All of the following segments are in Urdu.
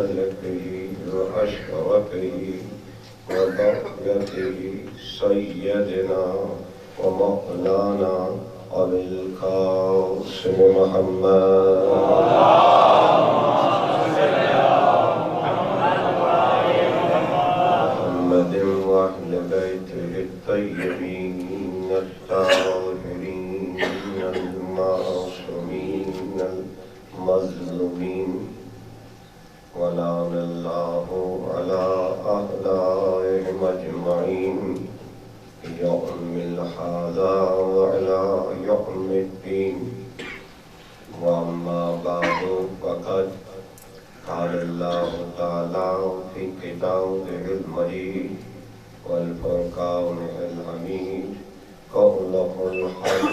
خلقه وأشرفه وبركته سيدنا ومولانا أبي القاسم محمد وأهل بيته الطيبين الطاهرين المعصومين المظلومين ولعن الله على أعدائهم أجمعين يوم هذا وعلى يوم الدين. وأما بعد فقد قال الله تعالى في كتابه المجيد والفرقان الحميد قوله الحق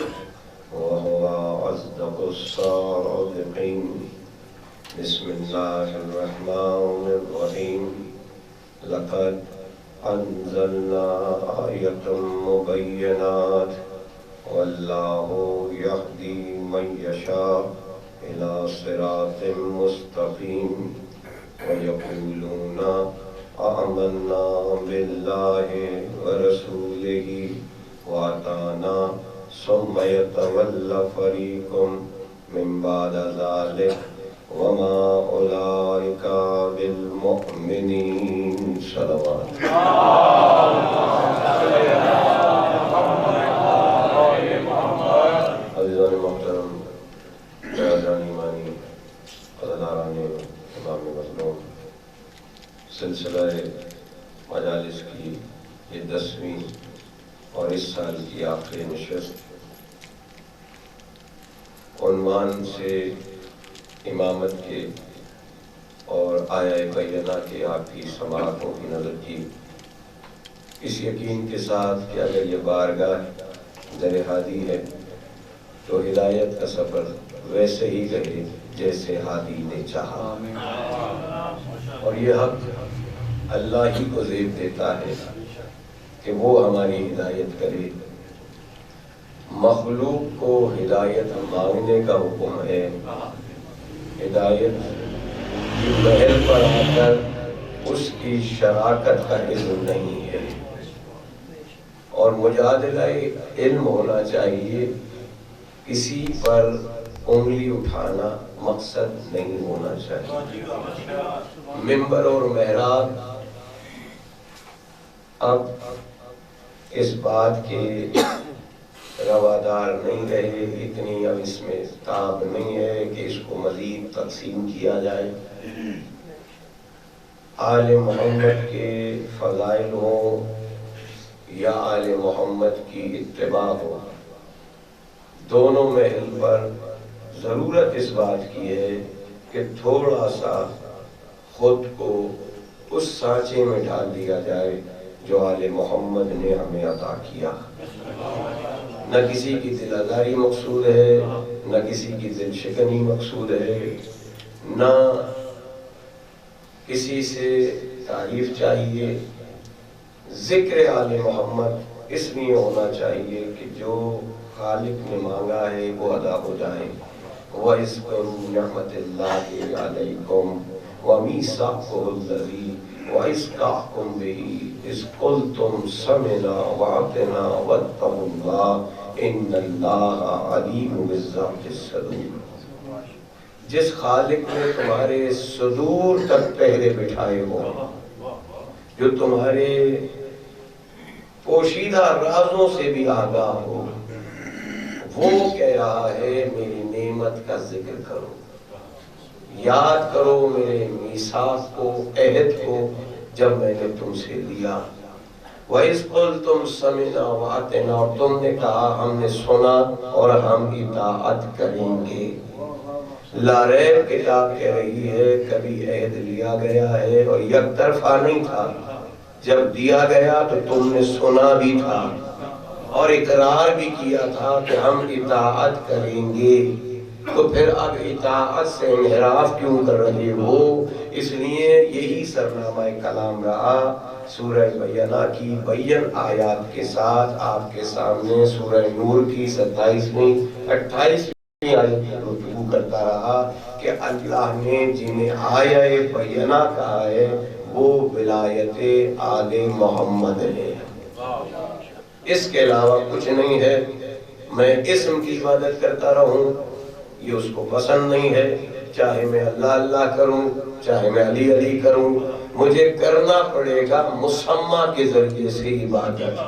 وهو أصدق الصادقين. بسم الله الرحمن الرحيم. لقد أنزلنا آية مبينات والله يهدي من يشاء إلى صراط مستقيم. ويقولون آمنا بالله ورسوله وأطعنا ثم يتولى فريق من بعد ذلك وما أولئك بالمؤمنين. صلوات عزیزان محترم، برادران ایمانی، قدردانان امام مظلوم، سلسلہ مجالس کی یہ 10ویں اور اس سال کی آخری نشست عنوان سے امامت کے اور آیہ بینہ کے آپ کی سماعتوں کی نظر کی، اس یقین کے ساتھ کہ اگر یہ بارگاہ در ہادی ہے تو ہدایت کا سفر ویسے ہی رہے جیسے ہادی نے چاہا، اور یہ حق اللہ ہی کو زیب دیتا ہے کہ وہ ہماری ہدایت کرے۔ مخلوق کو ہدایت مانگنے کا حکم ہے، ہدایت کی محل پر آ کر اس کی شراکت کا علم نہیں ہے، اور مجادلہ علم ہونا چاہیے، کسی پر انگلی اٹھانا مقصد نہیں ہونا چاہیے۔ منبر اور محراب اب اس بات کے روادار نہیں رہے، اتنی اب اس میں تاب نہیں ہے کہ اس کو مزید تقسیم کیا جائے۔ آل محمد کے فضائل ہو یا آل محمد کی اتباع ہو، دونوں محل پر ضرورت اس بات کی ہے کہ تھوڑا سا خود کو اس سانچے میں ڈال دیا جائے جو آل محمد نے ہمیں عطا کیا۔ نہ کسی کی دل آزاری مقصود ہے، نہ کسی کی دل شکنی مقصود ہے، نہ کسی سے تعریف چاہیے۔ ذکر آل محمد اس لیے ہونا چاہیے کہ جو خالق نے مانگا ہے وہ ادا ہو جائے۔ وَاذْكُرُوا نِعْمَةَ اللَّهِ عَلَيْكُمْ وَمِيثَاقَهُ الَّذِي وَإِذْ بِهِ إِذْ قُلْتُمْ سَمِعْنَا وَأَطِعْنَا وَاتَّقُوا اللَّهَ إِنَّ اللَّهَ عَلِيمٌ بِذَاتِ الصُّدُورِ۔ جس خالق نے تمہارے صدور تک پہرے بٹھائے ہو، جو تمہارے پوشیدہ رازوں سے بھی آگاہ ہو، وہ کہہ رہا ہے میری نعمت کا ذکر کرو، یاد کرو میرے میثاق کو، عہد کو جب میں نے تم سے لیا۔ وَإِذْ قُلْتُمْ سَمِعْنَا وَأَطِعْنَا، اور تم نے کہا ہم نے سنا اور ہم اطاعت کریں گے۔ لا ریب کتاب کہہ رہی ہے کبھی عہد لیا گیا ہے اور یک طرفہ نہیں تھا، جب دیا گیا تو تم نے سنا بھی تھا اور اقرار بھی کیا تھا کہ ہم اطاعت کریں گے، تو پھر اب اطاعت سے انحراف کیوں کر رہے ہو؟ اس لیے یہی سرنامہ کلام رہا سورہ بینہ کی بین آیات کے ساتھ آپ کے سامنے سورہ نور کی 27ویں 28ویں آیت کی گفتگو کرتا کرتا رہا کہ اللہ نے جنہیں آیا بینہ کہا ہے وہ ولایت آل محمد ہے، اس کے علاوہ کچھ نہیں ہے۔ میں اسم کی عبادت کرتا رہوں یہ اس کو پسند نہیں ہے، چاہے میں اللہ اللہ کروں چاہے میں علی علی کروں، مجھے کرنا پڑے گا مسمہ کے ذریعے سے عبادت،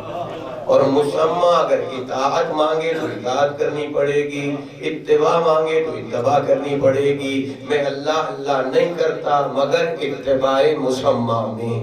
اور مسمہ اگر اطاعت مانگے تو اطاعت کرنی پڑے گی، اتباع مانگے تو اتباع کرنی پڑے گی۔ میں اللہ اللہ نہیں کرتا مگر اتباع مسمہ میں،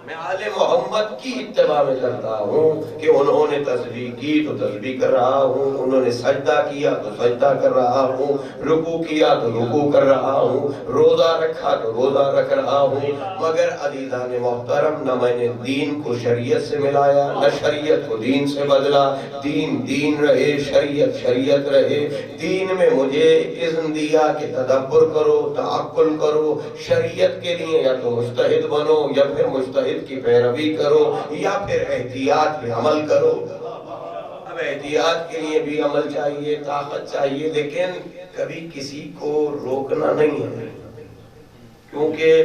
میں آل محمد کی اتباع میں کرتا ہوں کہ انہوں نے تسبیح کی تو تسبیح کر رہا ہوں، انہوں نے سجدہ کیا تو سجدہ کر رہا ہوں، رکوع کیا تو رکوع کر رہا ہوں، روزہ رکھا تو روزہ رکھ رہا ہوں۔ مگر عزیزان محترم، نہ میں نے دین کو شریعت سے ملایا نہ شریعت کو دین سے بدلا، دین دین رہے شریعت شریعت رہے۔ دین میں مجھے اذن دیا کہ تدبر کرو تعقل کرو، شریعت کے لیے یا تو مجتہد بنو یا پھر مجتہد کی پیروی کرو یا پھر احتیاط پہ عمل کرو۔ اب احتیاط کے لیے بھی عمل چاہیے، طاقت چاہیے، لیکن کبھی کسی کو روکنا نہیں ہے، کیونکہ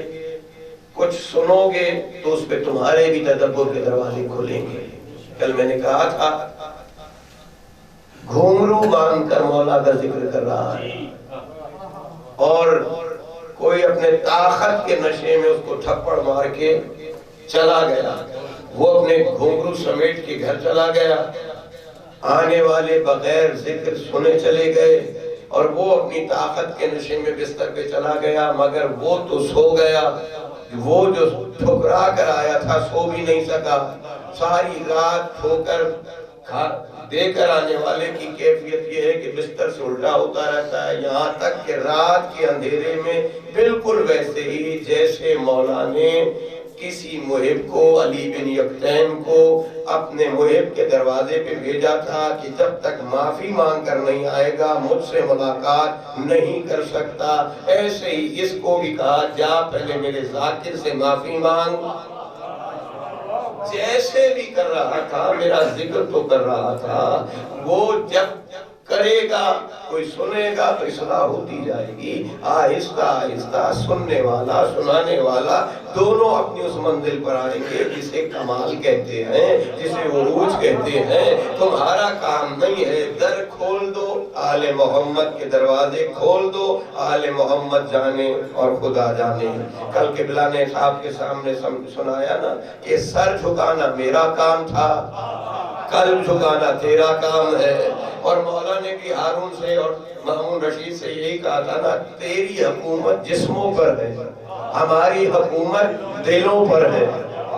کچھ سنو گے تو اس پہ تمہارے بھی تدبر کے دروازے کھلیں گے۔ کل میں نے کہا تھا گھنگرو باندھ کر مولا کا ذکر کر رہا ہے اور کوئی اپنے طاقت کے نشے میں اس کو تھپڑ مار کے چلا گیا، وہ اپنے گھنگرو سمیٹ کے گھر چلا گیا، آنے والے بغیر ذکر سنے چلے گئے، اور وہ اپنی طاقت کے نشے میں بستر پہ چلا گیا، مگر وہ تو سو گیا، وہ جو ٹھکرا کر آیا تھا سو بھی نہیں سکا، ساری رات ٹھوکر دے کر آنے والے کی کیفیت یہ ہے کہ بستر سے الٹا ہوتا رہتا ہے، یہاں تک کہ رات کے اندھیرے میں بالکل ویسے ہی جیسے مولا نے کسی محب کو، علی بن یکتین کو اپنے محب کے دروازے پہ بھیجا تھا کہ جب تک معافی مانگ کر نہیں آئے گا مجھ سے ملاقات نہیں کر سکتا، ایسے ہی اس کو بھی کہا جا پہلے میرے ذاکر سے معافی مانگ۔ جیسے بھی کر رہا تھا، میرا ذکر تو کر رہا تھا، وہ جب کرے گا کوئی سنے گا تو اصلاح ہوتی جائے گی، آہستہ آہستہ سننے والا سنانے والا دونوں اپنی اس منزل پر آئیں گے جسے کمال کہتے ہیں، جسے عروج کہتے ہیں۔ تمہارا کام نہیں ہے، در کھول دو، آل محمد کے دروازے کھول دو، آل محمد جانے اور خدا جانے۔ کل قبلہ نے صاحب کے سامنے سنایا نا کہ سر جھکانا میرا کام تھا، قلب جھکانا تیرا کام ہے، اور مولا نے بھی ہارون سے اور مامون رشید سے یہی کہا تھا نا، تیری حکومت جسموں پر ہے، ہماری حکومت دلوں پر ہے،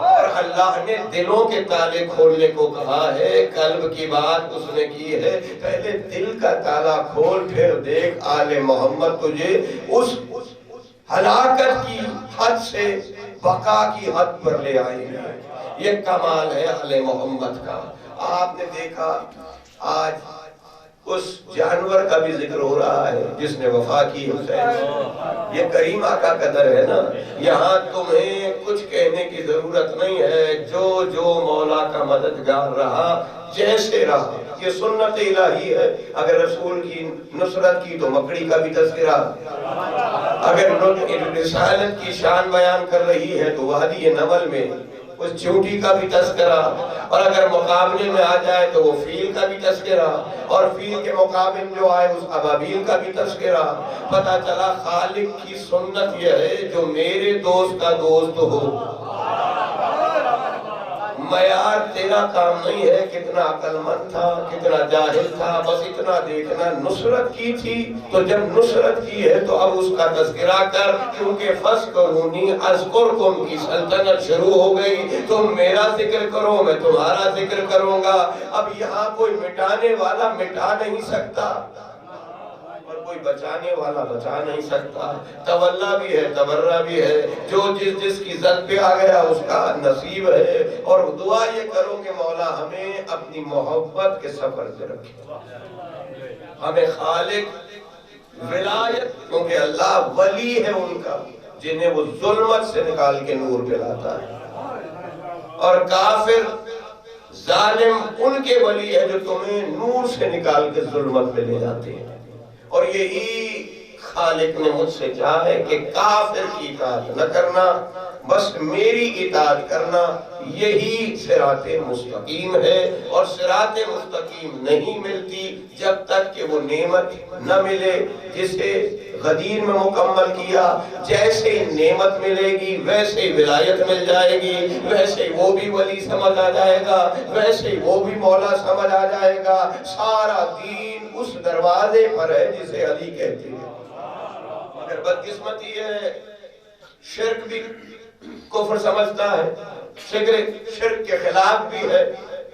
اور اللہ نے دلوں کے تالے کھولنے کو کہا ہے، قلب کی بات اس نے کی ہے، پہلے دل کا تالا کھول پھر دیکھ آل محمد تجھے اس ہلاکت کی حد سے بقا کی حد پر لے آئیں گے۔ یہ کمال ہے آل محمد کا۔ آپ نے دیکھا آج اس جانور کا بھی ذکر ہو رہا ہے جس نے وفا کی حسین، یہ کریم آقا قدر ہے نا، یہاں تمہیں کچھ کہنے کی ضرورت نہیں ہے، جو جو مولا کا مددگار رہا جیسے رہا، یہ سنت الہی ہے۔ اگر رسول کی نصرت کی تو مکڑی کا بھی تذکرہ، اگر رسالت کی شان بیان کر رہی ہے تو وادی نمل میں اس چونٹی کا بھی تذکرہ، اور اگر مقابلے میں آ جائے تو وہ فیل کا بھی تذکرہ، اور فیل کے مقابل جو آئے اس ابابیل کا بھی تذکرہ۔ پتہ چلا خالق کی سنت یہ ہے جو میرے دوست کا دوست ہو۔ معیار تیرا کام نہیں ہے کتنا عقل مند تھا کتنا جاہل تھا، بس اتنا دیکھنا نصرت کی تھی، تو جب نصرت کی ہے تو اب اس کا تذکرہ کر، کیونکہ فَذْكُرُونِی أَذْكُرْكُمْ کی سلطنت شروع ہو گئی، تم میرا ذکر کرو میں تمہارا ذکر کروں گا۔ اب یہاں کوئی مٹانے والا مٹا نہیں سکتا اور کوئی بچانے والا بچا نہیں سکتا، تولا بھی ہے تبرہ بھی ہے، جو جس کی زد پہ آ گیا اس کا نصیب ہے۔ اور دعا یہ کرو کہ مولا ہمیں اپنی محبت کے سفر سے رکھے، ہمیں خالق ولایت، کیونکہ اللہ ولی ہے ان کا جنہیں وہ ظلمت سے نکال کے نور پہ لاتا ہے، اور کافر ظالم ان کے ولی ہے جو تمہیں نور سے نکال کے ظلمت پہ لے جاتے ہیں۔ اور یہی خالق نے مجھ سے چاہا ہے کہ کافر کی اطاعت نہ کرنا، بس میری اطاعت کرنا، یہی صراط مستقیم ہے۔ اور صراط مستقیم نہیں ملتی جب تک کہ وہ نعمت نہ ملے جسے غدیر میں مکمل کیا۔ جیسے نعمت ملے گی ویسے ولایت مل جائے گی، ویسے وہ بھی ولی سمجھ آ جائے گا، ویسے وہ بھی مولا سمجھ آ جائے گا۔ سارا دین اس دروازے پر ہے جسے علی کہتے ہیں۔ مگر بدقسمتی ہے، شرک بھی کفر سمجھتا ہے، شرک کے خلاف بھی ہے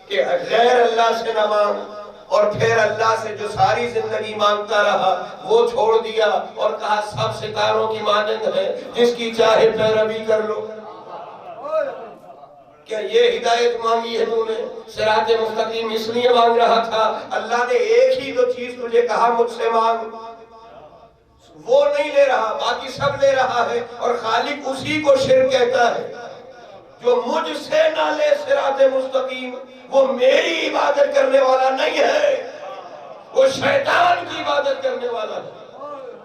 کہ غیر اللہ سے نہ مانگ، اور پھر اللہ سے جو ساری زندگی مانگتا رہا وہ چھوڑ دیا اور کہا سب ستاروں کی مانند ہے، جس کی چاہے پیروی کر لو۔ کیا یہ ہدایت مانگی ہے تو نے؟ صراط مستقیم اس لیے مانگ رہا تھا، اللہ نے ایک ہی تو چیز تجھے کہا مجھ سے مانگ، وہ نہیں لے رہا، باقی سب لے رہا ہے، اور خالق اسی کو شرک کہتا ہے۔ جو مجھ سے نہ لے صراط مستقیم وہ میری عبادت کرنے والا نہیں ہے، وہ شیطان کی عبادت کرنے والا ہے۔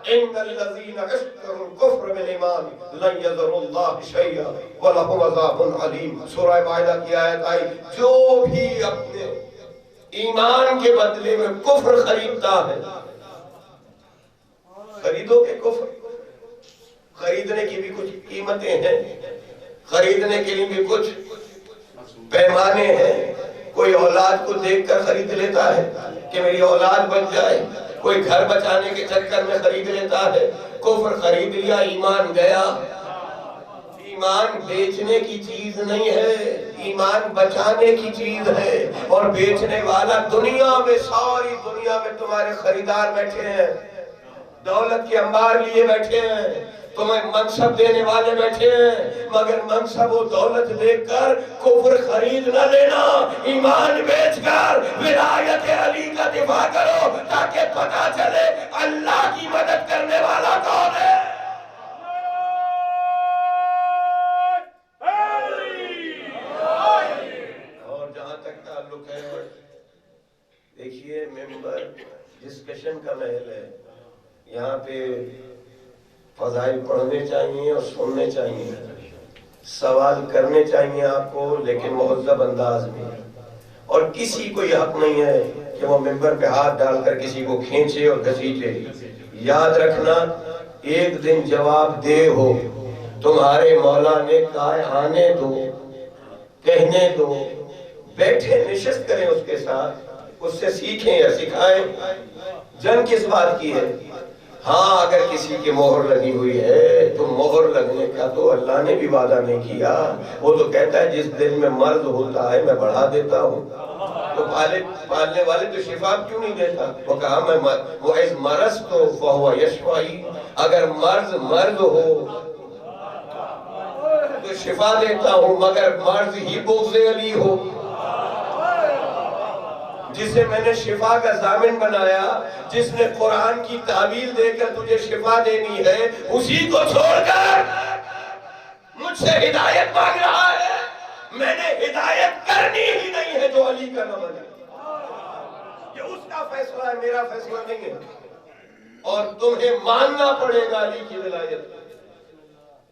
ان الذين اشتروا الكفر بالایمان لن يضروا الله شيئا ولهم عذاب علیم۔ سورہ مائدہ کی آیت آئی، جو بھی اپنے ایمان کے بدلے میں کفر خریدتا ہے، خریدو کہ کفر، خریدنے کی بھی کچھ قیمتیں ہیں، خریدنے کے لیے بھی کچھ پیمانے ہیں۔ کوئی اولاد کو دیکھ کر خرید لیتا ہے کہ میری اولاد بچ جائے، کوئی گھر بچانے کے چکر میں خرید لیتا ہے۔ کفر خرید لیا، ایمان گیا۔ ایمان بیچنے کی چیز نہیں ہے، ایمان بچانے کی چیز ہے۔ اور بیچنے والا دنیا میں، ساری دنیا میں تمہارے خریدار بیٹھے ہیں، دولت کے انبار لیے بیٹھے ہیں، تمہیں منصب دینے والے بیٹھے ہیں، مگر منصب و دولت دیکھ کر کفر خرید نہ لینا، ایمان بیچ کر ولایت علی کا دفاع کرو تاکہ پتہ چلے اللہ کی مدد کرنے والا کون ہے۔ اور جہاں تک تعلق ہے، دیکھیے ممبر ڈسکشن کا محل ہے، یہاں پہ فضائل پڑھنے چاہیے اور سننے چاہیے، سوال کرنے چاہیے آپ کو، لیکن مہذب انداز میں۔ اور کسی کو یہ حق نہیں ہے کہ وہ ممبر پہ ہاتھ ڈال کر کسی کو کھینچے اور گھسیٹے۔ یاد رکھنا، ایک دن جواب دے ہو، تمہارے مولا نے کہا آنے دو، کہنے دو، بیٹھے نشست کریں اس کے ساتھ، اس سے سیکھیں یا سکھائیں۔ جنگ کس بات کی ہے؟ ہاں اگر کسی کی مہر لگی ہوئی ہے تو مہر لگنے کا تو اللہ نے بھی وعدہ نہیں کیا، وہ تو کہتا ہے جس دل میں مرض ہوتا ہے میں بڑھا دیتا ہوں۔ تو پالنے والے تو شفا کیوں نہیں دیتا؟ وہ کہا میں وَإِذْ مَرَضْتُ فَهُوَ يَشْفَعِي، اگر مرض ہو تو شفا دیتا ہوں، مگر مرض ہی بغض علی ہو، جسے میں نے شفا کا ضامن بنایا، جس نے قرآن کی تعویل دے کر تجھے شفا دینی ہے، اسی کو چھوڑ کر مجھ سے ہدایت مانگ رہا ہے۔ میں نے ہدایت کرنی ہی نہیں ہے جو علی کا نام ہے، یہ اس کا فیصلہ ہے، میرا فیصلہ نہیں ہے۔ اور تمہیں ماننا پڑے گا علی کی ولایت،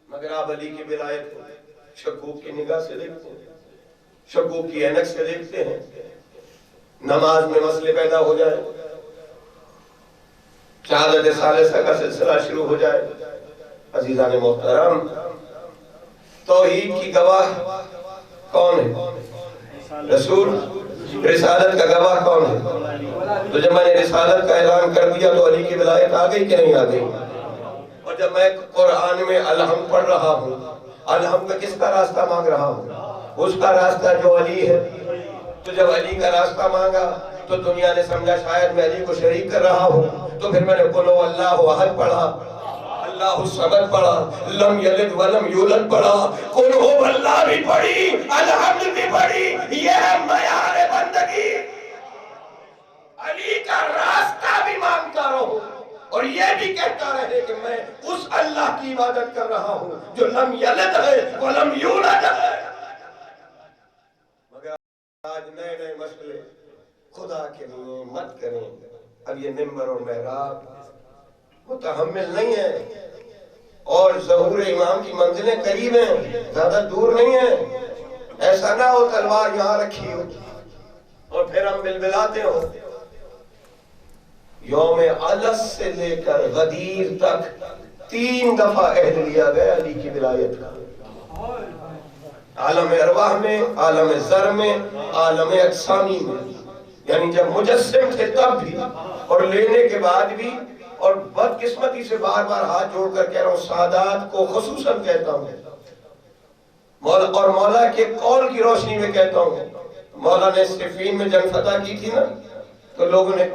مگر آپ علی کی ولایت کو شکوک کی نگاہ سے دیکھتے ہیں، شکوک کی عینک سے دیکھتے ہیں۔ نماز میں مسئلے پیدا ہو جائے، شہادت ثالثہ کا سلسلہ شروع ہو جائے، عزیزان محترم، توحید کی گواہ کون ہے؟ رسول۔ رسالت کا گواہ کون ہے؟ تو جب میں نے رسالت کا اعلان کر دیا تو علی کی ولایت آ گئی کہ نہیں آ گئی؟ اور جب میں قرآن میں الحمد پڑھ رہا ہوں، الحمد میں کس کا راستہ مانگ رہا ہوں؟ اس کا راستہ جو علی ہے۔ تو جب علی کا راستہ مانگا تو دنیا نے سمجھا شاید میں علی کو شریک کر رہا ہوں، تو پھر میں نے قل هو اللہ احد پڑھا، اللہ الصمد پڑھا، لم یلد ولم یولد پڑھا، قل هو اللہ بھی پڑھی، الحمد بھی پڑھی۔ یہ ہے معیار بندگی۔ علی کا راستہ بھی مانگتا رہو اور یہ بھی کہتا رہے کہ میں اس اللہ کی عبادت کر رہا ہوں جو لم یلد ہے ولم یولد ہے۔ آج نئے نئے مسئلے خدا کے لیے مت کریں۔ اب یہ ممبر اور محراب متحمل نہیں ہے، اور ظہور امام کی منزلیں قریب ہیں، زیادہ دور نہیں ہیں. ایسا نہ ہو تلوار یہاں رکھی ہو اور پھر ہم بلبلاتے ہو. یوم علس سے لے کر غدیر تک 3 دفعہ عہد لیا گیا علی کی ولایت کا، عالم ارواح میں، عالم ذر میں، عالم اجسامی میں. یعنی جب مجسم تھے تب بھی اور لینے کے بعد بھی. اور بدقسمتی سے بار بار ہاتھ جوڑ کر کہہ رہا ہوں، سادات کو خصوصاً کہتا ہوں مولا، اور مولا کے قول کی روشنی میں کہتا ہوں. مولا نے صفین میں جنگ فتح کی تھی نا، تو لوگوں نے